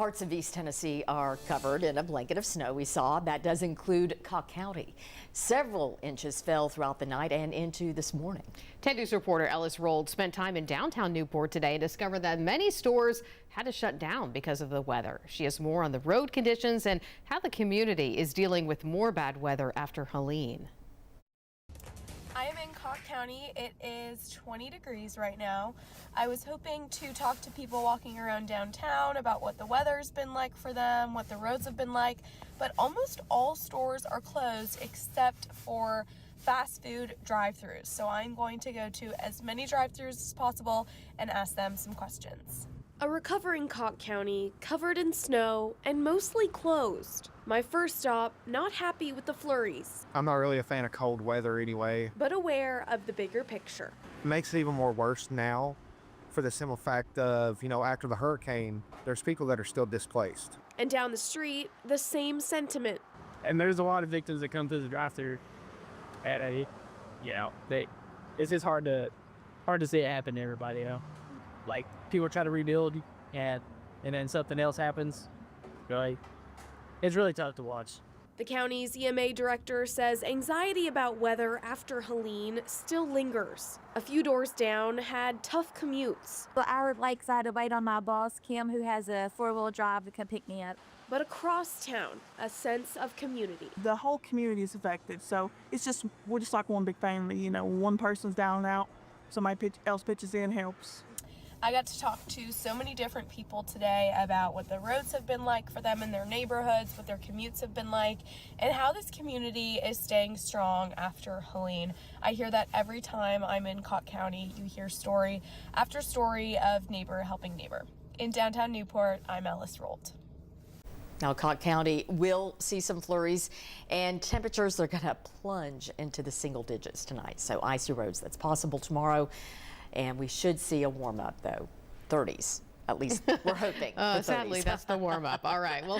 Parts of East Tennessee are covered in a blanket of snow. We saw that does include Cocke County. Several inches fell throughout the night and into this morning. 10 News reporter Ellis Rold spent time in downtown Newport today and discovered that many stores had to shut down because of the weather. She has more on the road conditions and how the community is dealing with more bad weather after Helene. I am in Cocke County. It is 20 degrees right now. I was hoping to talk to people walking around downtown about what the weather's been like for them, what the roads have been like, but almost all stores are closed except for fast food drive-throughs. So I'm going to go to as many drive-throughs as possible and ask them some questions. A recovering Cocke County, covered in snow and mostly closed. My first stop, not happy with the flurries, I'm not really a fan of cold weather anyway. but aware of the bigger picture. It makes it even more worse now for the simple fact of, after the hurricane, there's people that are still displaced. And down the street, the same sentiment. And there's a lot of victims that come through the drive-thru, and it's just hard to see it happen to everybody. Like people try to rebuild, and then something else happens. Really, it's really tough to watch. The county's EMA director says anxiety about weather after Helene still lingers. A few doors down had tough commutes. Well, I would like to wait on my boss, Kim, who has a four-wheel drive to come pick me up. But across town, a sense of community. The whole community is affected, so we're just like one big family. One person's down and out, somebody else pitches in, helps. I got to talk to so many different people today about what the roads have been like for them in their neighborhoods, what their commutes have been like, and how this community is staying strong after Helene. I hear that every time I'm in Cocke County. You hear story after story of neighbor helping neighbor. In downtown Newport, I'm Ellis Rold. Now, Cocke County will see some flurries and temperatures are going to plunge into the single digits tonight. So icy roads, that's possible tomorrow. And we should see a warm up, though. 30s, at least we're hoping. Sadly, that's the warm up. All right. Well.